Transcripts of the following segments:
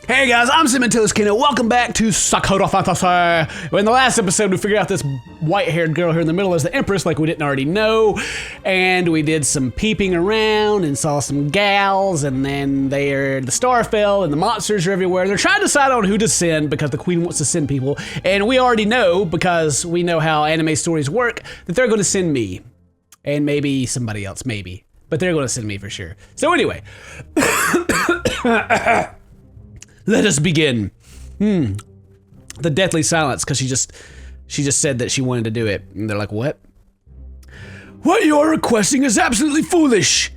Hey guys, I'm CinnamonToastKen and welcome back to Sakura Fantasy. In the last episode, we figured out this white-haired girl here in the middle is the Empress, like we didn't already know. And we did some peeping around and saw some gals, and then the star fell and the monsters are everywhere. They're trying to decide on who to send because the queen wants to send people. And we already know, because we know how anime stories work, that they're going to send me. And maybe somebody else, maybe. But they're going to send me for sure. So anyway. Let us begin. The deathly silence, because she just said that she wanted to do it. And they're like, what? What you're requesting is absolutely foolish.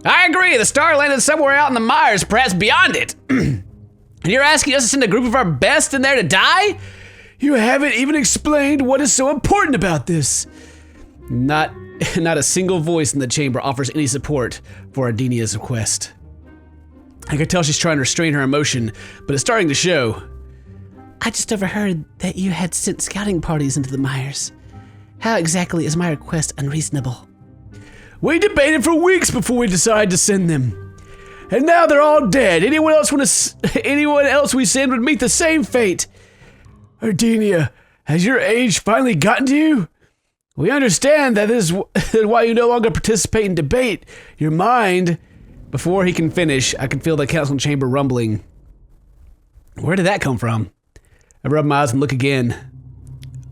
I agree, the star landed somewhere out in the mires, perhaps beyond it. And you're asking us to send a group of our best in there to die? You haven't even explained what is so important about this. Not a single voice in the chamber offers any support for Ardenia's request. I could tell she's trying to restrain her emotion, but it's starting to show. I just overheard that you had sent scouting parties into the mires. How exactly is my request unreasonable? We debated for weeks before we decided to send them. And now they're all dead. Anyone else we send would meet the same fate. Ardenia, has your age finally gotten to you? We understand that this is why you no longer participate in debate. Your mind... Before he can finish, I can feel the council chamber rumbling. Where did that come from? I rub my eyes and look again.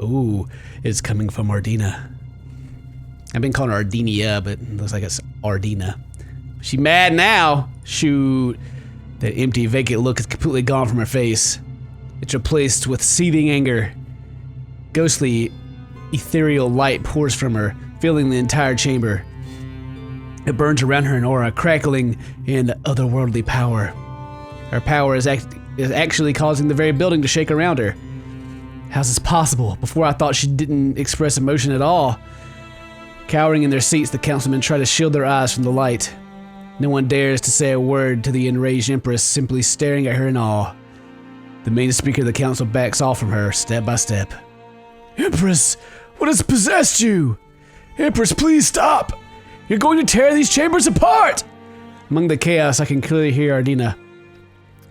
Ooh, it's coming from Ardina. I've been calling her Ardenia, but it looks like it's Ardina. She mad now. Shoot. That empty, vacant look is completely gone from her face. It's replaced with seething anger. Ghostly, ethereal light pours from her, filling the entire chamber. It burns around her an aura, crackling in otherworldly power. Her power is actually causing the very building to shake around her. How's this possible? Before I thought she didn't express emotion at all. Cowering in their seats, the councilmen try to shield their eyes from the light. No one dares to say a word to the enraged Empress, simply staring at her in awe. The main speaker of the council backs off from her, step by step. Empress, what has possessed you? Empress, please stop! You're going to tear these chambers apart! Among the chaos, I can clearly hear Ardina.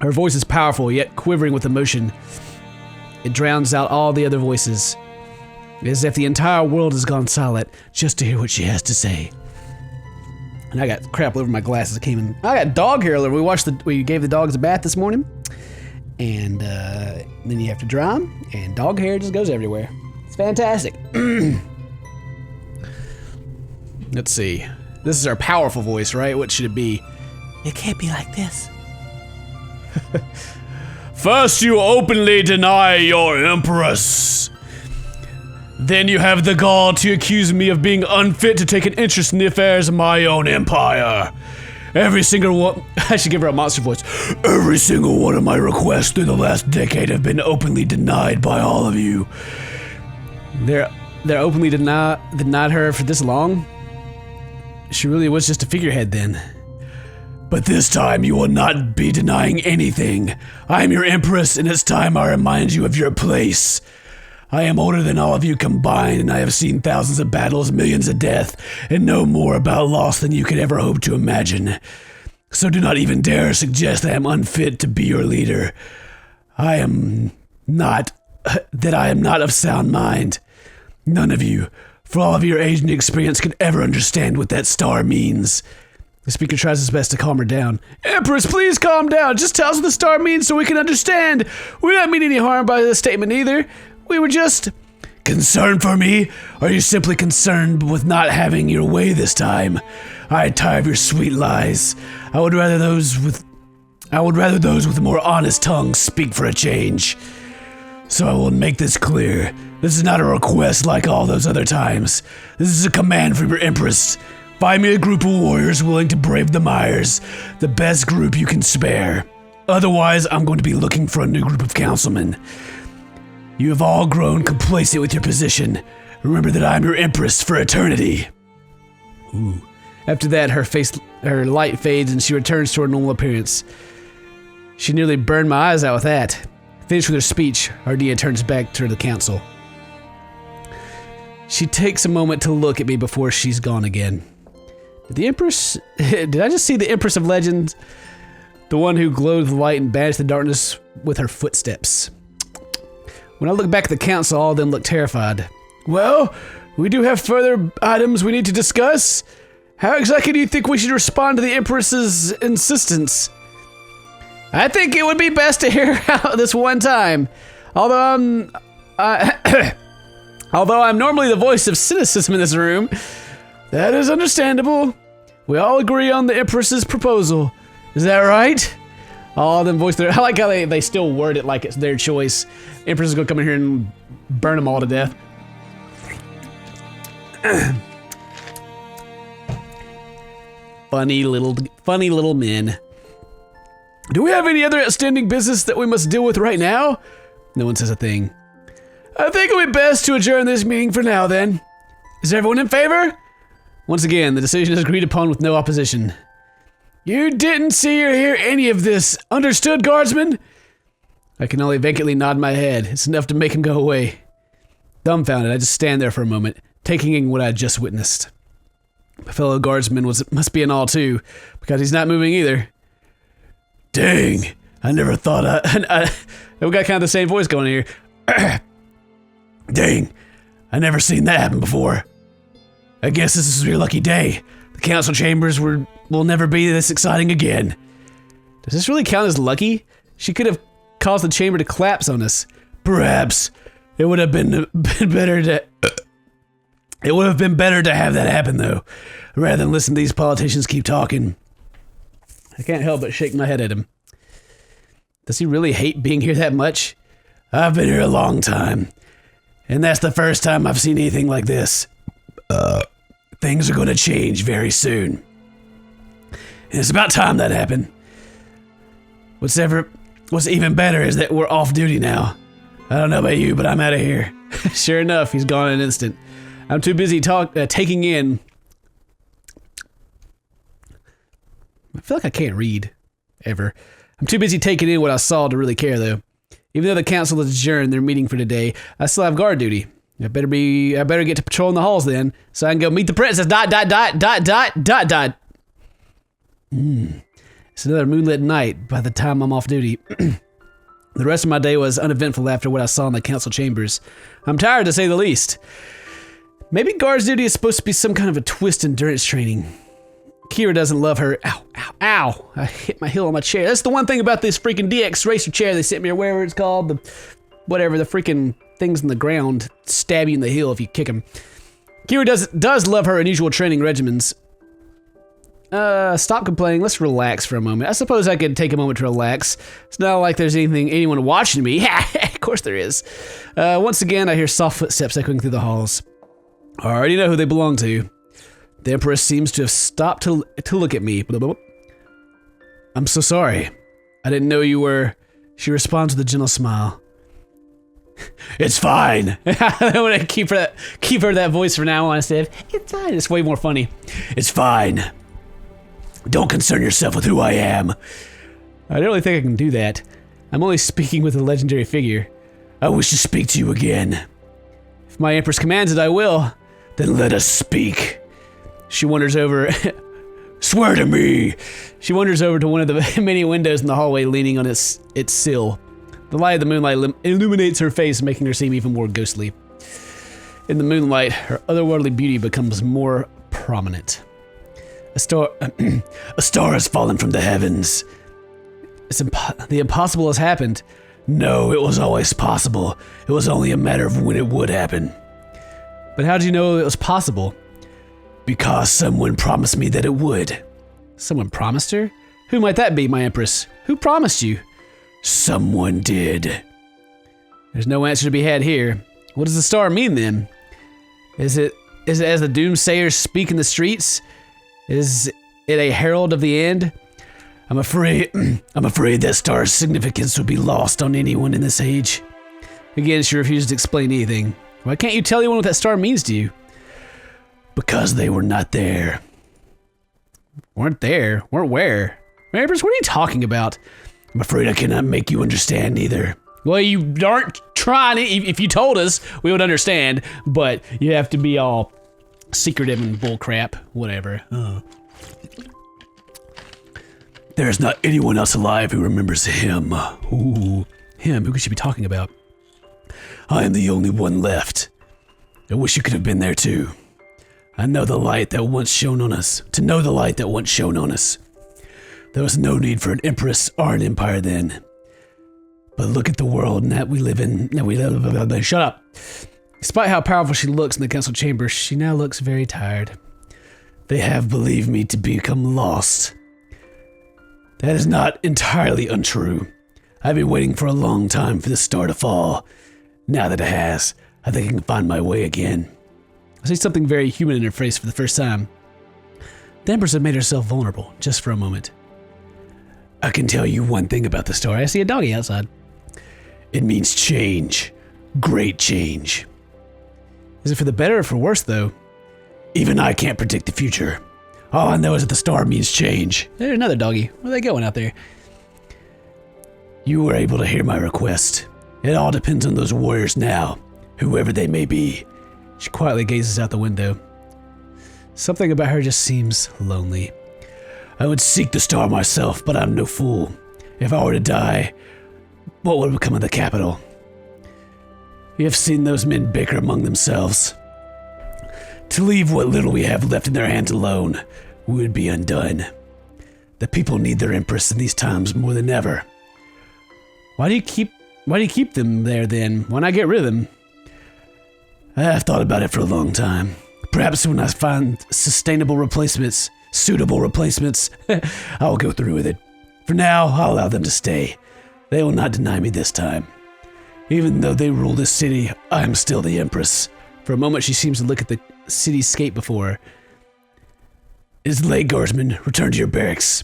Her voice is powerful, yet quivering with emotion. It drowns out all the other voices. It is as if the entire world has gone silent, just to hear what she has to say. And I got crap over my glasses. I got dog hair. We gave the dogs a bath this morning. And then you have to dry them, and dog hair just goes everywhere. It's fantastic. Let's see. This is our powerful voice, right? What should it be? It can't be like this. First you openly deny your Empress. Then you have the gall to accuse me of being unfit to take an interest in the affairs of my own empire. Every single one... I should give her a monster voice. Every single one of my requests through the last decade have been openly denied by all of you. They're openly denied her for this long? She really was just a figurehead then. But this time you will not be denying anything. I am your Empress, and it's time I remind you of your place. I am older than all of you combined, and I have seen thousands of battles, millions of death, and know more about loss than you could ever hope to imagine. So do not even dare suggest I am unfit to be your leader. I am not of sound mind. None of you, for all of your age and experience, could ever understand what that star means. The speaker tries his best to calm her down. Empress, please calm down. Just tell us what the star means so we can understand. We don't mean any harm by this statement either. We were just... Concerned for me? Or are you simply concerned with not having your way this time? I tire of your sweet lies. I would rather those with more honest tongues speak for a change. So I will make this clear. This is not a request like all those other times. This is a command from your Empress. Find me a group of warriors willing to brave the mires. The best group you can spare. Otherwise, I'm going to be looking for a new group of councilmen. You have all grown complacent with your position. Remember that I am your Empress for eternity. Ooh. After that, her light fades and she returns to her normal appearance. She nearly burned my eyes out with that. Finished with her speech, Ardenia turns back to the council. She takes a moment to look at me before she's gone again. Did I just see the Empress of Legends? The one who glowed with light and banished the darkness with her footsteps. When I look back at the council, all of them look terrified. Well, we do have further items we need to discuss. How exactly do you think we should respond to the Empress's insistence? I think it would be best to hear out this one time. Although I'm normally the voice of cynicism in this room, that is understandable. We all agree on the Empress's proposal. Is that right? All of them voice their... I like how they still word it like it's their choice. Empress is gonna come in here and burn them all to death. Funny little men. Do we have any other outstanding business that we must deal with right now? No one says a thing. I think it would be best to adjourn this meeting for now then. Is everyone in favor? Once again, the decision is agreed upon with no opposition. You didn't see or hear any of this. Understood, guardsman? I can only vacantly nod my head. It's enough to make him go away. Dumbfounded, I just stand there for a moment, taking in what I had just witnessed. My fellow guardsman must be in awe too, because he's not moving either. Dang, I never thought we got kind of the same voice going here. Dang, I never seen that happen before. I guess this is your lucky day. The council chambers will never be this exciting again. Does this really count as lucky? She could have caused the chamber to collapse on us. Perhaps. It would have been better to... It would have been better to have that happen, though, rather than listen to these politicians keep talking. I can't help but shake my head at him. Does he really hate being here that much? I've been here a long time, and that's the first time I've seen anything like this. Things are going to change very soon. And it's about time that happened. What's even better is that we're off duty now. I don't know about you, but I'm out of here. Sure enough, he's gone in an instant. I'm too busy taking in... I feel like I can't read, ever. I'm too busy taking in what I saw to really care, though. Even though the council has adjourned their meeting for today, I still have guard duty. I better get to patrolling the halls then, so I can go meet the princess. ... It's another moonlit night by the time I'm off duty. The rest of my day was uneventful after what I saw in the council chambers. I'm tired, to say the least. Maybe guard's duty is supposed to be some kind of a twist endurance training. Kira doesn't love her. Ow, ow, ow. I hit my heel on my chair. That's the one thing about this freaking DX racer chair they sent me, or whatever it's called. The freaking things in the ground stab you in the heel if you kick them. Kira does love her unusual training regimens. Stop complaining. Let's relax for a moment. I suppose I could take a moment to relax. It's not like there's anyone watching me. Of course there is. Once again, I hear soft footsteps echoing through the halls. I already know who they belong to. The Empress seems to have stopped to look at me. I'm so sorry. I didn't know you were... She responds with a gentle smile. It's fine. I want to keep her that voice from now on instead of, it's fine. It's way more funny. It's fine. Don't concern yourself with who I am. I don't really think I can do that. I'm only speaking with a legendary figure. I wish to speak to you again. If my Empress commands it, I will. Then let us speak. She wanders over. Swear to me. She wanders over to one of the many windows in the hallway, leaning on its sill. The light of the moonlight illuminates her face, making her seem even more ghostly. In the moonlight, her otherworldly beauty becomes more prominent. A star has fallen from the heavens. The impossible has happened. No, it was always possible. It was only a matter of when it would happen. But how did you know it was possible? Because someone promised me that it would. Someone promised her? Who might that be, my Empress? Who promised you? Someone did. There's no answer to be had here. What does the star mean then? Is it as the doomsayers speak in the streets? Is it a herald of the end? I'm afraid that star's significance would be lost on anyone in this age. Again, she refuses to explain anything. Why can't you tell anyone what that star means to you? Because they were not there. Weren't there? Weren't where? Empress, what are you talking about? I'm afraid I cannot make you understand either. Well, you aren't trying. If you told us, we would understand, but you have to be all secretive and bullcrap, whatever. There is not anyone else alive who remembers him. Ooh, him? Who could she be talking about? I am the only one left. I wish you could have been there too. I know the light that once shone on us. To know the light that once shone on us. There was no need for an empress or an empire then. But look at the world that we live in. Shut up. Despite how powerful she looks in the council chamber, she now looks very tired. They have believed me to become lost. That is not entirely untrue. I've been waiting for a long time for the star to fall. Now that it has, I think I can find my way again. I see something very human in her face for the first time. The Empress had made herself vulnerable, just for a moment. I can tell you one thing about the star. I see a doggy outside. It means change. Great change. Is it for the better or for worse, though? Even I can't predict the future. All I know is that the star means change. There's another doggy. Where are they going out there? You were able to hear my request. It all depends on those warriors now, whoever they may be. She quietly gazes out the window. Something about her just seems lonely. I would seek the star myself, but I'm no fool. If I were to die, what would become of the capital? You have seen those men bicker among themselves. To leave what little we have left in their hands alone, we would be undone. The people need their empress in these times more than ever. Why do you keep them there then? Why not get rid of them? I've thought about it for a long time. Perhaps when I find suitable replacements, I'll go through with it. For now, I'll allow them to stay. They will not deny me this time. Even though they rule this city, I am still the empress. For a moment, she seems to look at the cityscape before her. It is late, guardsmen. Return to your barracks.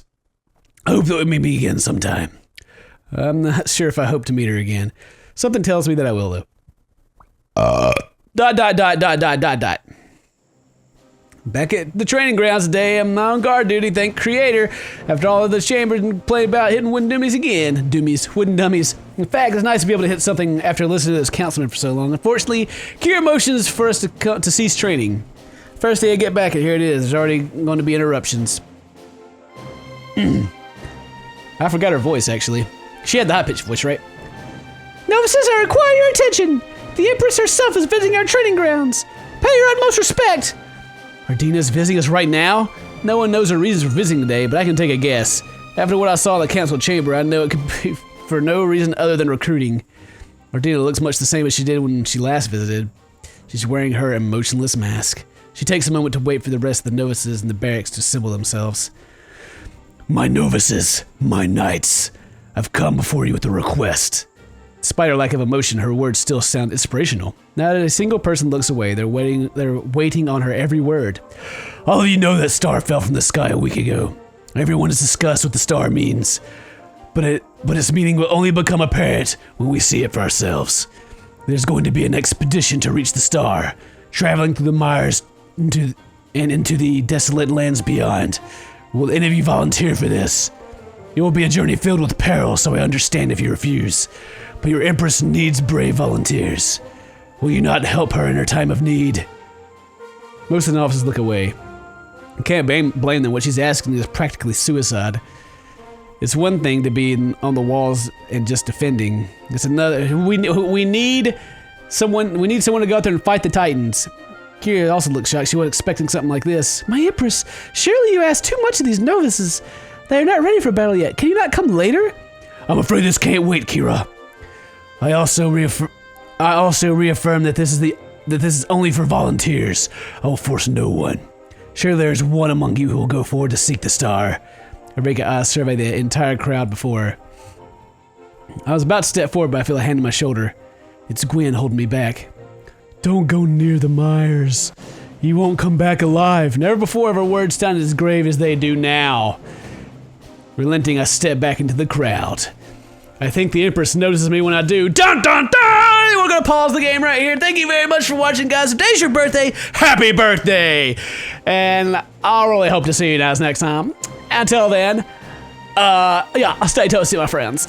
I hope that we may meet again sometime. I'm not sure if I hope to meet her again. Something tells me that I will, though. Back at the training grounds today, I'm on guard duty, thank Creator. After all of the chambers and played about hitting wooden dummies again. Wooden dummies. In fact, it's nice to be able to hit something after listening to this councilman for so long. Unfortunately, Kira motions for us to cease training. First thing I get back, and here it is. There's already going to be interruptions. I forgot her voice, actually. She had the high-pitched voice, right? Novices, I require your attention. The Empress herself is visiting our training grounds. Pay your utmost respect. Ardina's visiting us right now? No one knows her reasons for visiting today, but I can take a guess. After what I saw in the council chamber, I know it could be for no reason other than recruiting. Ardina looks much the same as she did when she last visited. She's wearing her emotionless mask. She takes a moment to wait for the rest of the novices in the barracks to assemble themselves. My novices, my knights, I've come before you with a request. Despite her lack of emotion, her words still sound inspirational. Not a single person looks away. They're waiting on her every word. All of you know that star fell from the sky a week ago. Everyone has discussed what the star means, but its meaning will only become apparent when we see it for ourselves. There's going to be an expedition to reach the star, traveling through the mires into the desolate lands beyond. Will any of you volunteer for this? It will be a journey filled with peril, so I understand if you refuse. But your Empress needs brave volunteers. Will you not help her in her time of need? Most of the officers look away. I can't blame them. What she's asking is practically suicide. It's one thing to be on the walls and just defending. It's another. We need someone. We need someone to go out there and fight the Titans. Kira also looks shocked. She wasn't expecting something like this. My Empress, surely you asked too much of these novices. They are not ready for battle yet. Can you not come later? I'm afraid this can't wait, Kira. I also reaffirm that this is only for volunteers. I will force no one. Sure, there's one among you who will go forward to seek the star. Rebecca eyes survey the entire crowd before her. I was about to step forward, but I feel a hand on my shoulder. It's Gwen holding me back. Don't go near the mires. You won't come back alive. Never before have her words sounded as grave as they do now. Relenting, I step back into the crowd. I think the Empress notices me when I do. Dun dun dun! We're gonna pause the game right here. Thank you very much for watching, guys. Today's your birthday. Happy birthday! And I'll really hope to see you guys next time. Until then, stay toasty, my friends.